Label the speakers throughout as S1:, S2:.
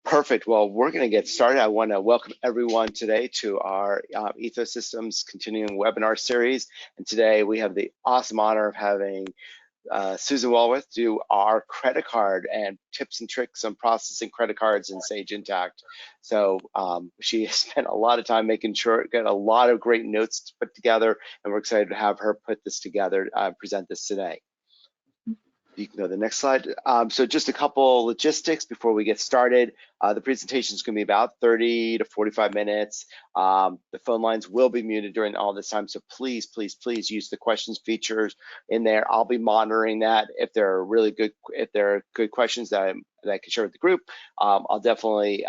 S1: Perfect. Well, we're going to get started. I want to welcome everyone today to our ETHOSystems continuing webinar series. And today we have the awesome honor of having Susan Walworth do our credit card and tips and tricks on processing credit cards in Sage Intacct. So she spent a lot of time making sure, got a lot of great notes to put together, and we're excited to have her put this together, present this today. You can go to the next slide. So just a couple logistics before we get started. The presentation is going to be about 30 to 45 minutes. The phone lines will be muted during all this time, so please, please, please use the questions features in there. I'll be monitoring that. If there are really good, questions that I can share with the group, I'll definitely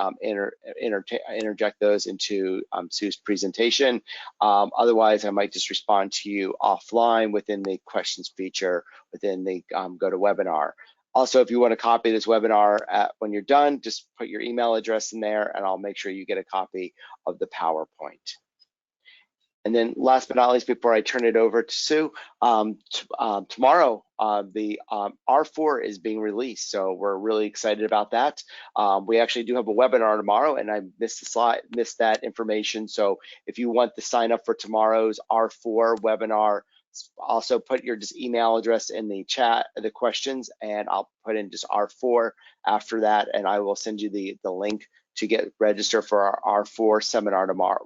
S1: interject those into Sue's presentation. Otherwise, I might just respond to you offline within the questions feature within the GoToWebinar. Also, if you want to copy this webinar when you're done, just put your email address in there and I'll make sure you get a copy of the PowerPoint. And then last but not least, before I turn it over to Sue, tomorrow the R4 is being released, so we're really excited about that. We actually do have a webinar tomorrow, and I missed that information. So if you want to sign up for tomorrow's R4 webinar, also put your email address in the chat, the questions, and I'll put in just R4 after that, and I will send you the link to get registered for our R4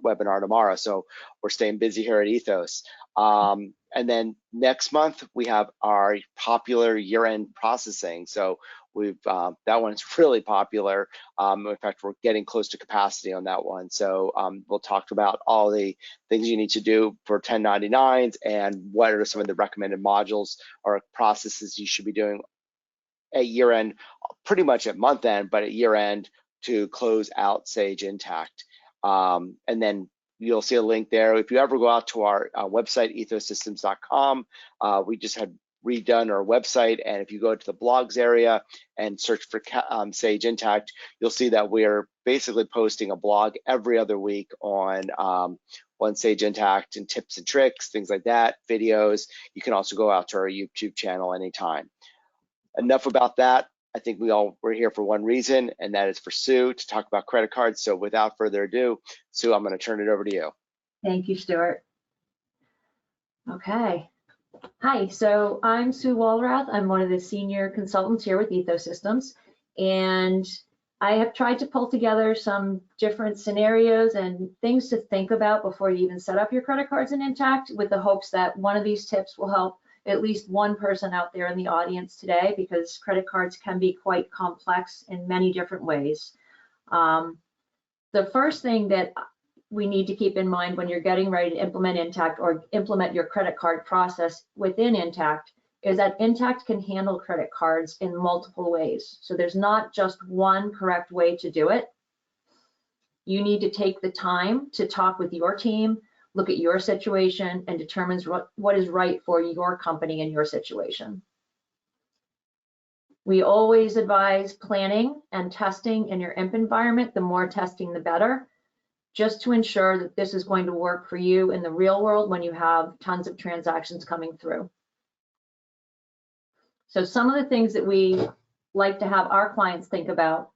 S1: webinar tomorrow. So we're staying busy here at Ethos. And then next month we have our popular year-end processing. So we've that one's really popular. In fact, we're getting close to capacity on that one. So we'll talk about all the things you need to do for 1099s and what are some of the recommended modules or processes you should be doing at year-end, pretty much at month-end, but at year-end to close out Sage Intacct. And then you'll see a link there. If you ever go out to our website, ETHOSystems.com, we just had redone our website, and if you go to the blogs area and search for Sage Intacct, you'll see that we're basically posting a blog every other week on Sage Intacct and tips and tricks, things like that, videos. You can also go out to our YouTube channel anytime. Enough about that. I think we're here for one reason, and that is for Sue to talk about credit cards. So without further ado, Sue, I'm going to turn it over to you.
S2: Thank you, Stuart. Okay. Hi, so I'm Sue Walrath. I'm one of the senior consultants here with ETHOSystems, and I have tried to pull together some different scenarios and things to think about before you even set up your credit cards in Intacct, with the hopes that one of these tips will help at least one person out there in the audience today, because credit cards can be quite complex in many different ways. The first thing that we need to keep in mind when you're getting ready to implement Intacct or implement your credit card process within Intacct is that Intacct can handle credit cards in multiple ways. So there's not just one correct way to do it. You need to take the time to talk with your team, look at your situation, and determine what is right for your company and your situation. We always advise planning and testing in your imp environment. The more testing, the better, just to ensure that this is going to work for you in the real world when you have tons of transactions coming through. So some of the things that we like to have our clients think about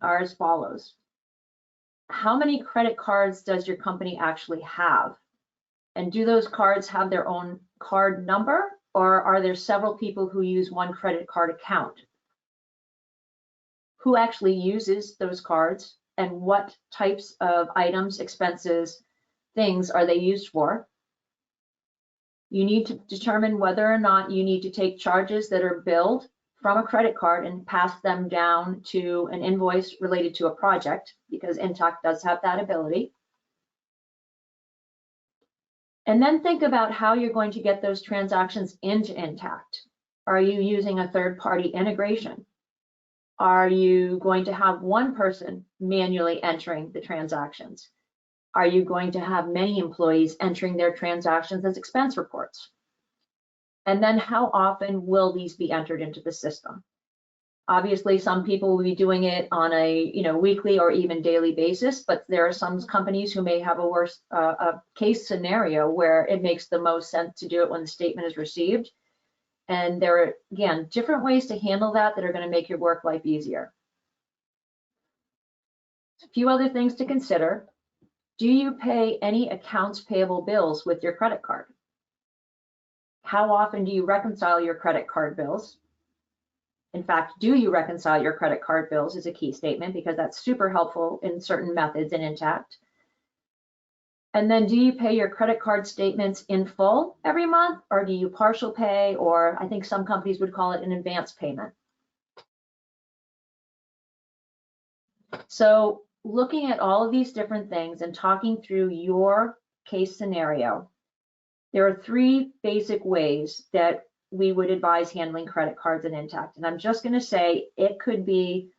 S2: are as follows. How many credit cards does your company actually have? And do those cards have their own card number, or are there several people who use one credit card account? Who actually uses those cards, and what types of items, expenses, things are they used for? You need to determine whether or not you need to take charges that are billed from a credit card and pass them down to an invoice related to a project, because Intacct does have that ability. And then think about how you're going to get those transactions into Intacct. Are you using a third-party integration? Are you going to have one person manually entering the transactions? Are you going to have many employees entering their transactions as expense reports? And then how often will these be entered into the system? Obviously, some people will be doing it on a weekly or even daily basis, but there are some companies who may have a worse a case scenario where it makes the most sense to do it when the statement is received. And there are, again, different ways to handle that are going to make your work life easier. A few other things to consider. Do you pay any accounts payable bills with your credit card? How often do you reconcile your credit card bills? In fact, do you reconcile your credit card bills is a key statement because that's super helpful in certain methods in Intacct. And then do you pay your credit card statements in full every month, or do you partial pay, or I think some companies would call it an advance payment? So looking at all of these different things and talking through your case scenario, there are three basic ways that we would advise handling credit cards in Intacct. And I'm just going to say it could be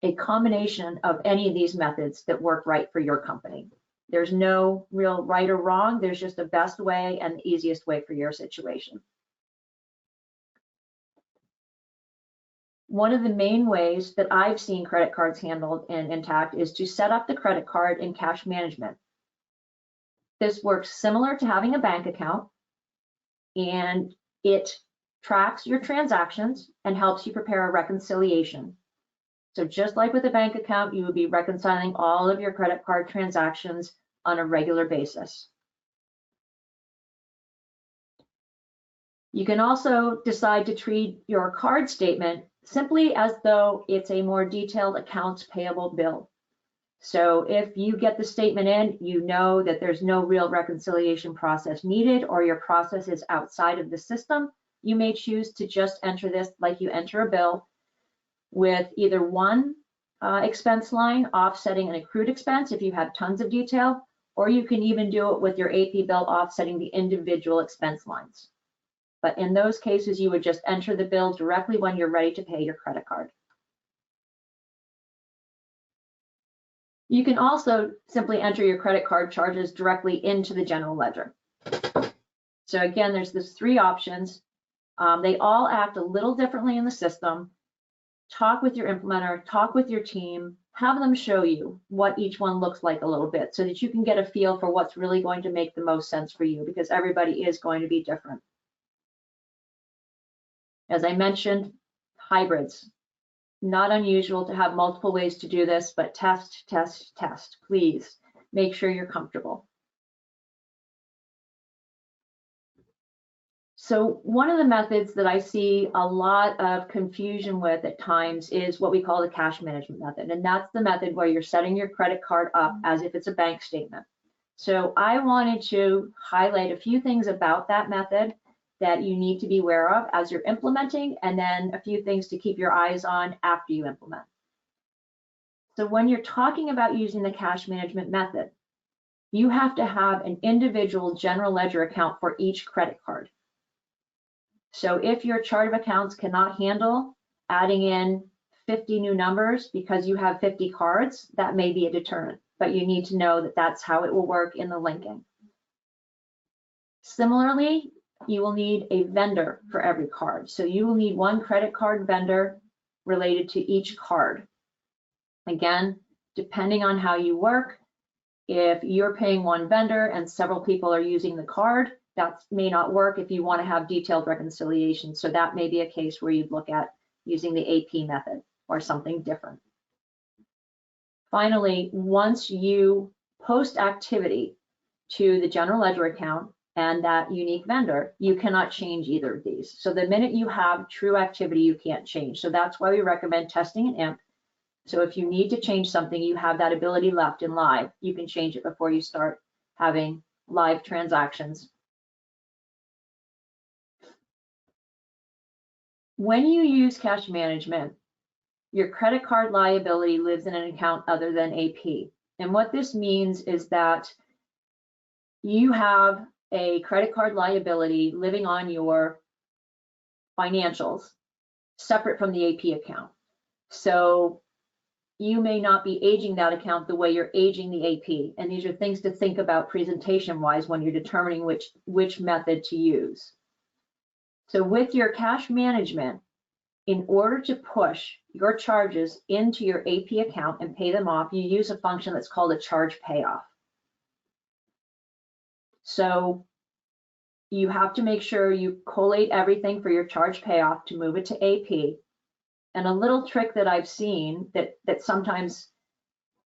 S2: a combination of any of these methods that work right for your company. There's no real right or wrong. There's just the best way and the easiest way for your situation. One of the main ways that I've seen credit cards handled in Intacct is to set up the credit card in cash management. This works similar to having a bank account, and it tracks your transactions and helps you prepare a reconciliation. So just like with a bank account, you would be reconciling all of your credit card transactions on a regular basis. You can also decide to treat your card statement simply as though it's a more detailed accounts payable bill. So if you get the statement in, you know that there's no real reconciliation process needed, or your process is outside of the system, you may choose to just enter this like you enter a bill with either one expense line offsetting an accrued expense if you have tons of detail, or you can even do it with your AP bill offsetting the individual expense lines. But in those cases, you would just enter the bill directly when you're ready to pay your credit card. You can also simply enter your credit card charges directly into the general ledger. So again, there's these three options. They all act a little differently in the system. Talk with your implementer, talk with your team, have them show you what each one looks like a little bit so that you can get a feel for what's really going to make the most sense for you, because everybody is going to be different. As I mentioned, hybrids. Not unusual to have multiple ways to do this, but test, test, test. Please make sure you're comfortable. So one of the methods that I see a lot of confusion with at times is what we call the cash management method. And that's the method where you're setting your credit card up as if it's a bank statement. So I wanted to highlight a few things about that method that you need to be aware of as you're implementing, and then a few things to keep your eyes on after you implement. So when you're talking about using the cash management method, you have to have an individual general ledger account for each credit card. So if your chart of accounts cannot handle adding in 50 new numbers because you have 50 cards, that may be a deterrent, but you need to know that that's how it will work in the linking. Similarly, you will need a vendor for every card. So you will need one credit card vendor related to each card. Again, depending on how you work, if you're paying one vendor and several people are using the card, that may not work if you want to have detailed reconciliation. So that may be a case where you'd look at using the AP method or something different. Finally, once you post activity to the general ledger account and that unique vendor, you cannot change either of these. So the minute you have true activity, you can't change. So that's why we recommend testing an IMP. So if you need to change something, you have that ability left in live. You can change it before you start having live transactions. When you use cash management, your credit card liability lives in an account other than AP. And what this means is that you have a credit card liability living on your financials separate from the AP account. So you may not be aging that account the way you're aging the AP. And these are things to think about presentation-wise when you're determining which method to use. So with your cash management, in order to push your charges into your AP account and pay them off, you use a function that's called a charge payoff. So you have to make sure you collate everything for your charge payoff to move it to AP. And a little trick that I've seen that sometimes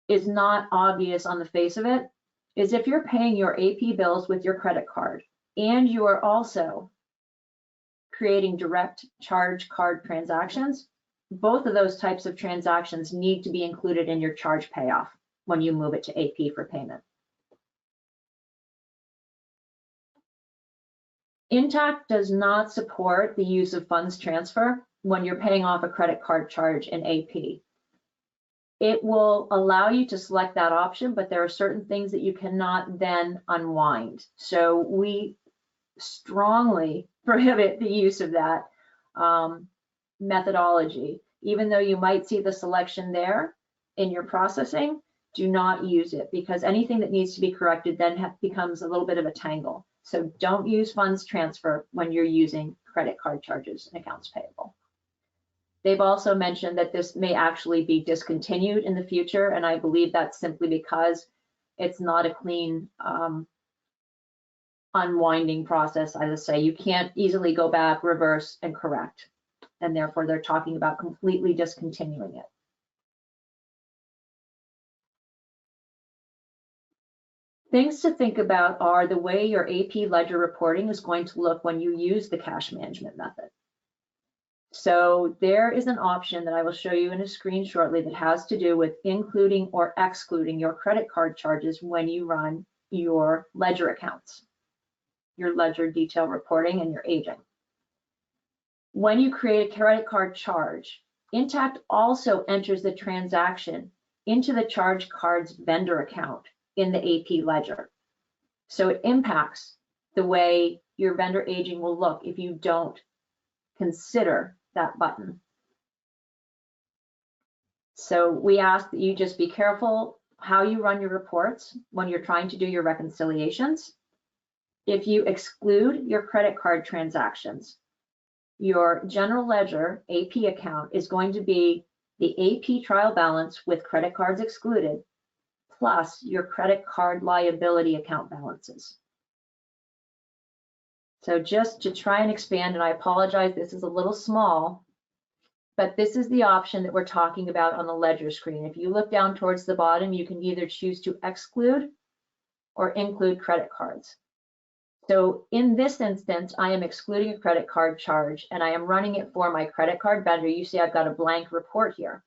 S2: is not obvious on the face of it is if you're paying your AP bills with your credit card and you are also creating direct charge card transactions, both of those types of transactions need to be included in your charge payoff when you move it to AP for payment. Intacct does not support the use of funds transfer when you're paying off a credit card charge in AP. It will allow you to select that option, but there are certain things that you cannot then unwind. So we strongly prohibit the use of that methodology. Even though you might see the selection there in your processing, do not use it, because anything that needs to be corrected then becomes a little bit of a tangle. So don't use funds transfer when you're using credit card charges and accounts payable. They've also mentioned that this may actually be discontinued in the future, and I believe that's simply because it's not a clean unwinding process. As I say, you can't easily go back, reverse, and correct, and therefore they're talking about completely discontinuing it. Things to think about are the way your AP ledger reporting is going to look when you use the cash management method. So there is an option that I will show you in a screen shortly that has to do with including or excluding your credit card charges when you run your ledger accounts, your ledger detail reporting and your aging. When you create a credit card charge, Intacct also enters the transaction into the charge card's vendor account in the AP ledger. So it impacts the way your vendor aging will look if you don't consider that button. So we ask that you just be careful how you run your reports when you're trying to do your reconciliations. If you exclude your credit card transactions, your general ledger AP account is going to be the AP trial balance with credit cards excluded, plus your credit card liability account balances. So just to try and expand, and I apologize, this is a little small, but this is the option that we're talking about on the ledger screen. If you look down towards the bottom, you can either choose to exclude or include credit cards. So in this instance, I am excluding a credit card charge and I am running it for my credit card vendor. You see I've got a blank report here.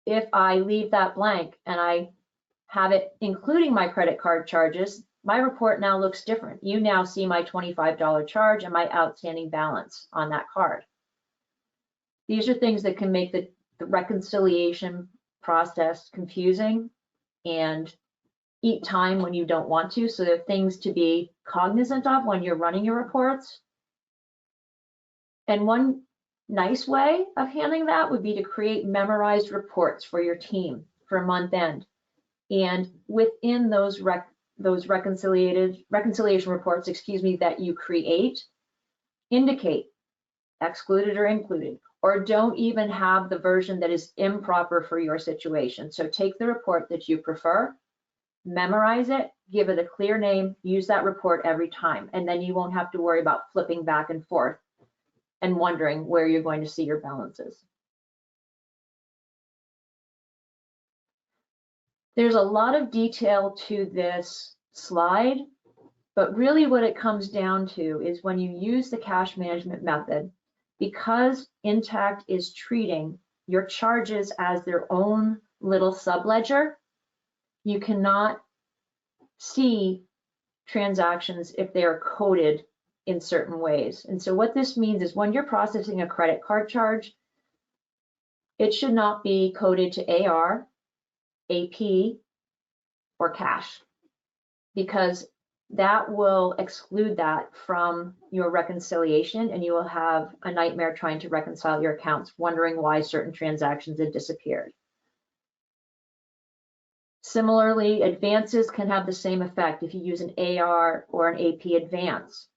S2: If I leave that blank and I have it including my credit card charges, my report now looks different. You now see my $25 charge and my outstanding balance on that card. These are things that can make the reconciliation process confusing and eat time when you don't want to. So they're things to be cognizant of when you're running your reports. And one nice way of handling that would be to create memorized reports for your team for month end. And within those reconciliation reports, that you create, indicate excluded or included, or don't even have the version that is improper for your situation. So take the report that you prefer, memorize it, give it a clear name, use that report every time, and then you won't have to worry about flipping back and forth and wondering where you're going to see your balances. There's a lot of detail to this slide, but really what it comes down to is when you use the cash management method, because Intacct is treating your charges as their own little subledger, you cannot see transactions if they are coded in certain ways. And so what this means is when you're processing a credit card charge, it should not be coded to AR, AP, or cash, because that will exclude that from your reconciliation and you will have a nightmare trying to reconcile your accounts, wondering why certain transactions had disappeared. Similarly, advances can have the same effect if you use an AR or an AP advance.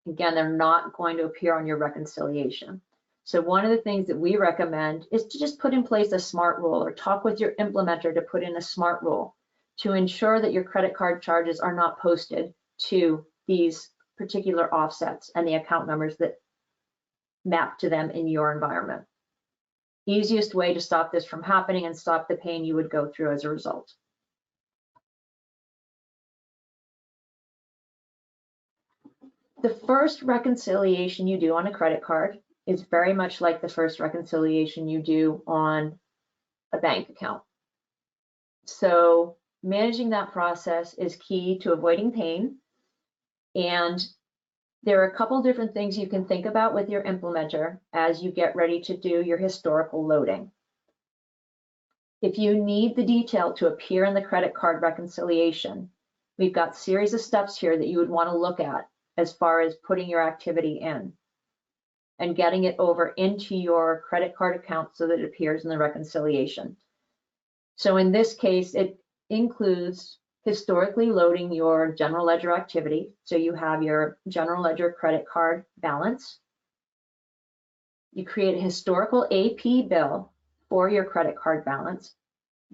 S2: Again, they're not going to appear on your reconciliation. So one of the things that we recommend is to just put in place a SMART rule or talk with your implementer to put in a SMART rule to ensure that your credit card charges are not posted to these particular offsets and the account numbers that map to them in your environment. Easiest way to stop this from happening and stop the pain you would go through as a result. The first reconciliation you do on a credit card is very much like the first reconciliation you do on a bank account. So managing that process is key to avoiding pain. And there are a couple different things you can think about with your implementer as you get ready to do your historical loading. If you need the detail to appear in the credit card reconciliation, we've got a series of steps here that you would want to look at as far as putting your activity in and getting it over into your credit card account so that it appears in the reconciliation. So in this case, it includes historically loading your general ledger activity. So you have your general ledger credit card balance. You create a historical AP bill for your credit card balance.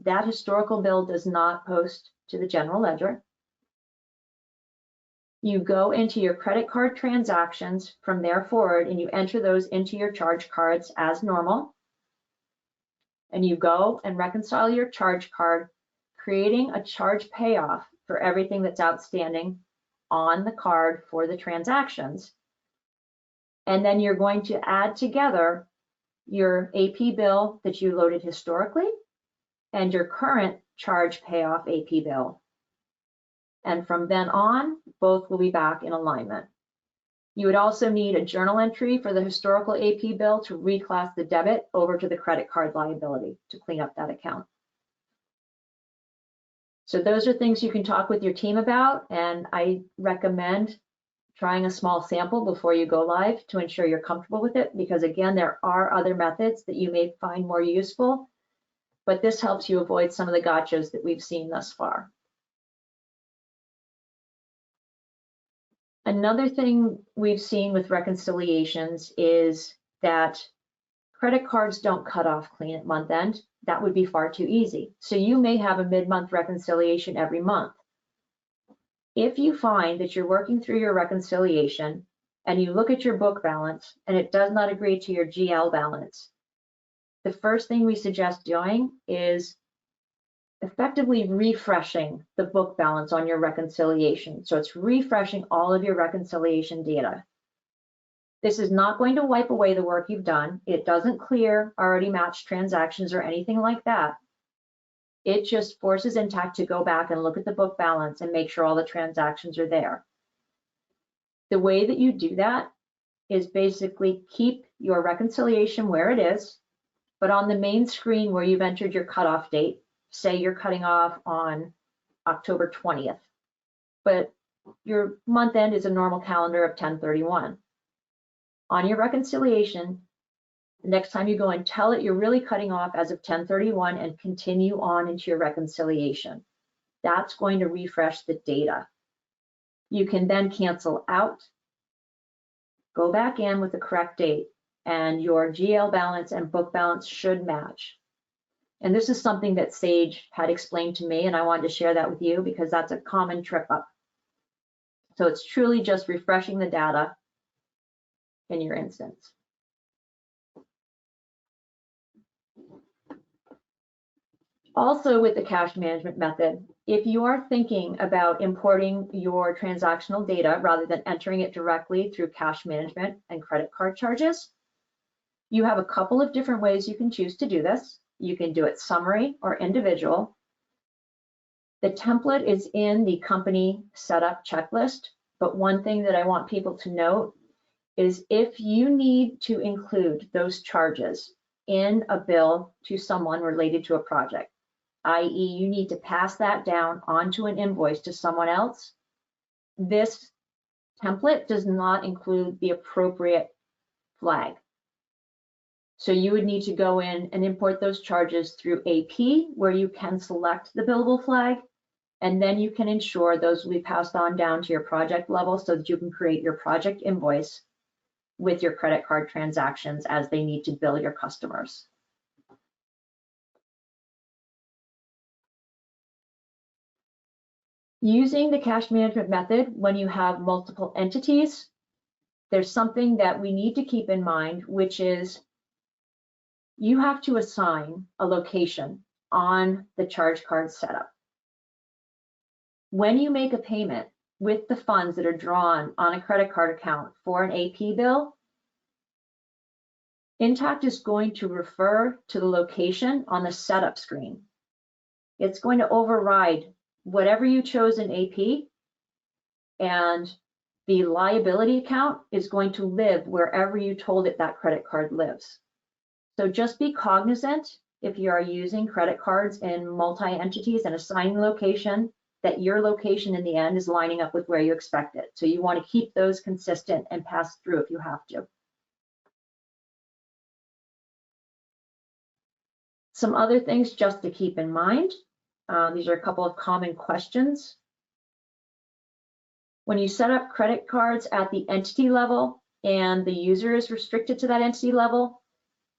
S2: That historical bill does not post to the general ledger. You go into your credit card transactions from there forward and you enter those into your charge cards as normal. And you go and reconcile your charge card, creating a charge payoff for everything that's outstanding on the card for the transactions. And then you're going to add together your AP bill that you loaded historically and your current charge payoff AP bill. And from then on, both will be back in alignment. You would also need a journal entry for the historical AP bill to reclass the debit over to the credit card liability to clean up that account. So those are things you can talk with your team about, and I recommend trying a small sample before you go live to ensure you're comfortable with it, because again, there are other methods that you may find more useful, but this helps you avoid some of the gotchas that we've seen thus far. Another thing we've seen with reconciliations is that credit cards don't cut off clean at month end. That would be far too easy. So you may have a mid-month reconciliation every month. If you find that you're working through your reconciliation and you look at your book balance and it does not agree to your GL balance, the first thing we suggest doing is effectively refreshing the book balance on your reconciliation. So it's refreshing all of your reconciliation data. This is not going to wipe away the work you've done. It doesn't clear already matched transactions or anything like that. It just forces Intacct to go back and look at the book balance and make sure all the transactions are there. The way that you do that is basically keep your reconciliation where it is, but on the main screen where you've entered your cutoff date, say you're cutting off on October 20th, but your month end is a normal calendar of 10/31. On your reconciliation, the next time you go and tell it you're really cutting off as of 10/31 and continue on into your reconciliation. That's going to refresh the data. You can then cancel out, go back in with the correct date, and your GL balance and book balance should match. And this is something that Sage had explained to me, and I wanted to share that with you because that's a common trip up. So it's truly just refreshing the data in your instance. Also with the cash management method, if you are thinking about importing your transactional data rather than entering it directly through cash management and credit card charges, you have a couple of different ways you can choose to do this. You can do it summary or individual. The template is in the company setup checklist, but one thing that I want people to note is if you need to include those charges in a bill to someone related to a project, i.e. you need to pass that down onto an invoice to someone else, this template does not include the appropriate flag. So you would need to go in and import those charges through AP, where you can select the billable flag, And then you can ensure those will be passed on down to your project level so that you can create your project invoice with your credit card transactions as they need to bill your customers. Using the cash management method when you have multiple entities, there's something that we need to keep in mind, which is you have to assign a location on the charge card setup. When you make a payment with the funds that are drawn on a credit card account for an AP bill, Intacct is going to refer to the location on the setup screen. It's going to override whatever you chose in AP, and the liability account is going to live wherever you told it that credit card lives. So just be cognizant if you are using credit cards in multi-entities and assigning location, that your location in the end is lining up with where you expect it. So you want to keep those consistent and pass through if you have to. Some other things just to keep in mind. These are a couple of common questions. When you set up credit cards at the entity level and the user is restricted to that entity level,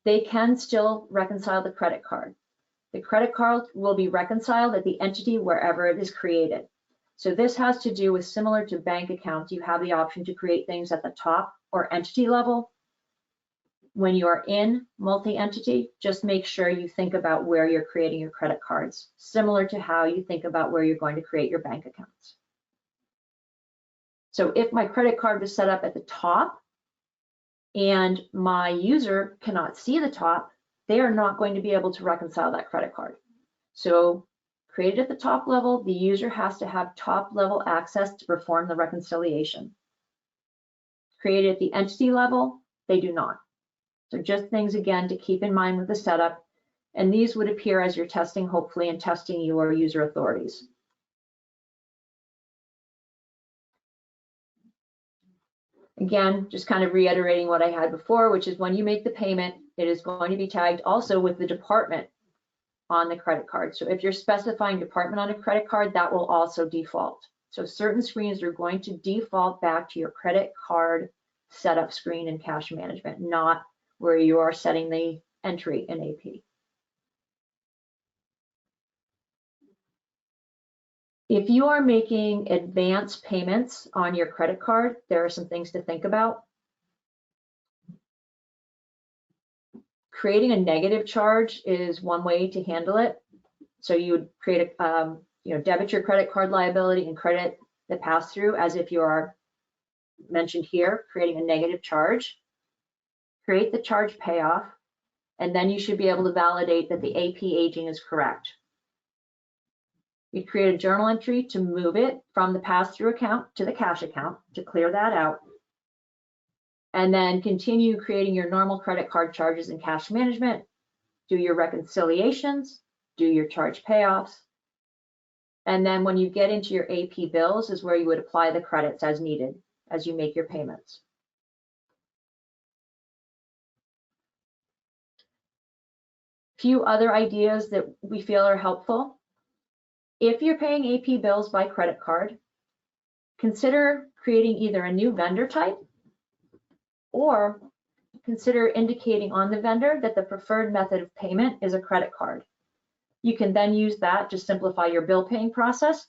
S2: they can still reconcile the credit card. The credit card will be reconciled at the entity wherever it is created. So this has to do with, similar to bank accounts, you have the option to create things at the top or entity level. When you are in multi-entity, just make sure you think about where you're creating your credit cards, similar to how you think about where you're going to create your bank accounts. So if my credit card is set up at the top and my user cannot see the top, they are not going to be able to reconcile that credit card. So created at the top level, the user has to have top level access to perform the reconciliation. Created at the entity level, they do not. So just things, again, to keep in mind with the setup, and these would appear as you're testing, hopefully, and testing your user authorities. Again, just kind of reiterating what I had before, which is when you make the payment, it is going to be tagged also with the department on the credit card. So if you're specifying department on a credit card, that will also default. So certain screens are going to default back to your credit card setup screen in cash management, not where you are setting the entry in AP. If you are making advance payments on your credit card, there are some things to think about. Creating a negative charge is one way to handle it. So you would create a, debit your credit card liability and credit the pass-through as if you are mentioned here, creating a negative charge. Create the charge payoff, and then you should be able to validate that the AP aging is correct. You create a journal entry to move it from the pass-through account to the cash account to clear that out. And then continue creating your normal credit card charges in cash management, do your reconciliations, do your charge payoffs. And then when you get into your AP bills is where you would apply the credits as needed as you make your payments. Few other ideas that we feel are helpful. If you're paying AP bills by credit card, consider creating either a new vendor type or consider indicating on the vendor that the preferred method of payment is a credit card. You can then use that to simplify your bill paying process.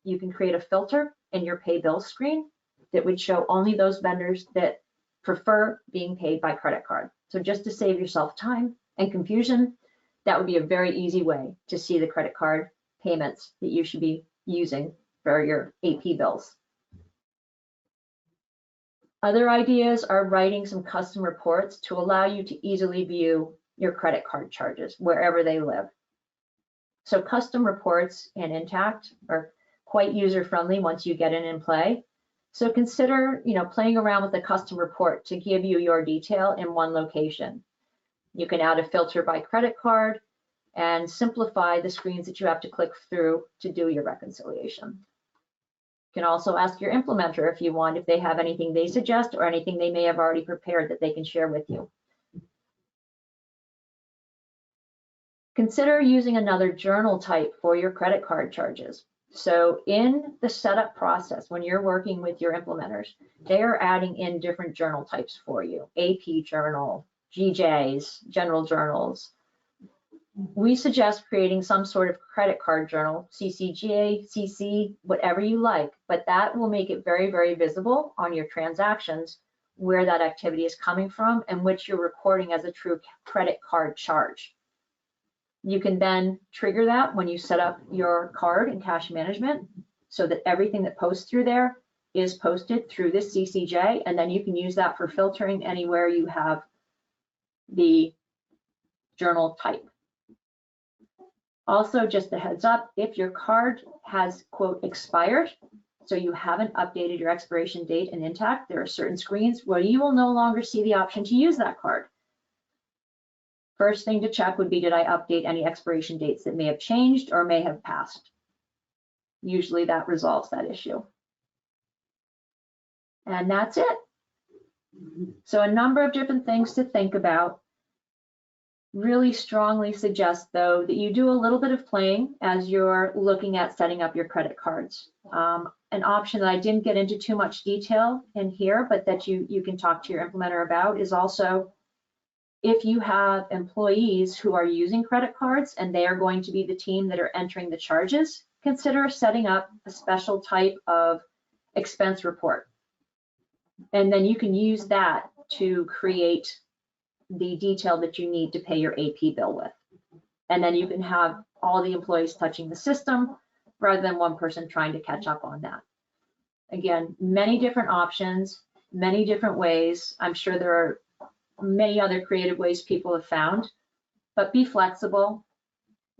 S2: You can create a filter in your pay bill screen that would show only those vendors that prefer being paid by credit card. So just to save yourself time and confusion, that would be a very easy way to see the credit card payments that you should be using for your AP bills. Other ideas are writing some custom reports to allow you to easily view your credit card charges wherever they live. So custom reports in Intacct are quite user-friendly once you get in play. So consider, playing around with a custom report to give you your detail in one location. You can add a filter by credit card and simplify the screens that you have to click through to do your reconciliation. You can also ask your implementer if you want, if they have anything they suggest or anything they may have already prepared that they can share with you. Consider using another journal type for your credit card charges. So in the setup process, when you're working with your implementers, they are adding in different journal types for you, AP journal, GJs, general journals. We suggest creating some sort of credit card journal, CCGA, CC, whatever you like, but that will make it very, very visible on your transactions where that activity is coming from and which you're recording as a true credit card charge. You can then trigger that when you set up your card and cash management so that everything that posts through there is posted through this CCJ, and then you can use that for filtering anywhere you have the journal type. Also, just a heads up, if your card has, quote, expired, so you haven't updated your expiration date in Intacct, there are certain screens where you will no longer see the option to use that card. First thing to check would be, did I update any expiration dates that may have changed or may have passed? Usually that resolves that issue. And that's it. So a number of different things to think about. Really strongly suggest, though, that you do a little bit of playing as you're looking at setting up your credit cards. An option that I didn't get into too much detail in here, but that you can talk to your implementer about is also if you have employees who are using credit cards and they are going to be the team that are entering the charges, consider setting up a special type of expense report. And then you can use that to create the detail that you need to pay your AP bill with. And then you can have all the employees touching the system rather than one person trying to catch up on that. Again, many different options, many different ways. I'm sure there are many other creative ways people have found, but be flexible,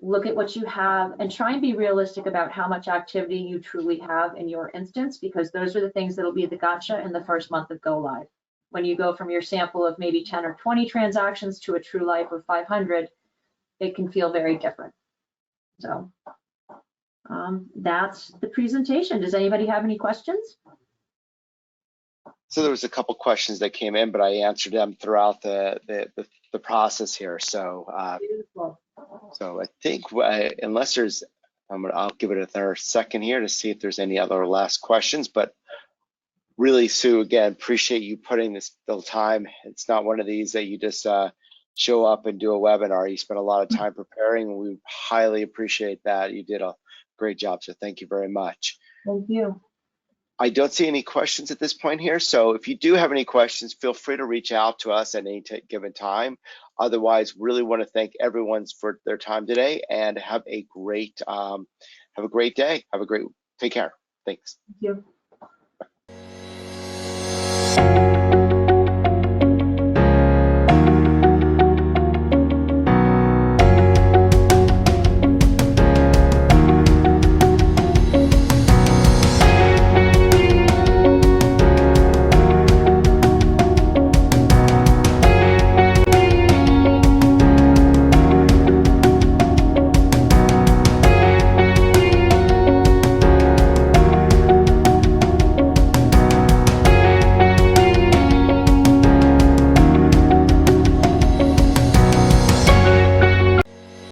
S2: look at what you have, and try and be realistic about how much activity you truly have in your instance, because those are the things that'll be the gotcha in the first month of go live. When you go from your sample of maybe 10 or 20 transactions to a true life of 500, it can feel very different. So that's the presentation. Does anybody have any questions?
S1: So there was a couple questions that came in, but I answered them throughout the process here. So so I think unless there's, I'll give it another second here to see if there's any other last questions. But really, Sue, again, appreciate you putting this little time. It's not one of these that you just show up and do a webinar. You spent a lot of time preparing, and we highly appreciate that. You did a great job, so thank you very much.
S2: Thank you.
S1: I don't see any questions at this point here, so if you do have any questions, feel free to reach out to us at any given time. Otherwise, really want to thank everyone for their time today, and have a great day. Take care. Thanks.
S2: Thank you.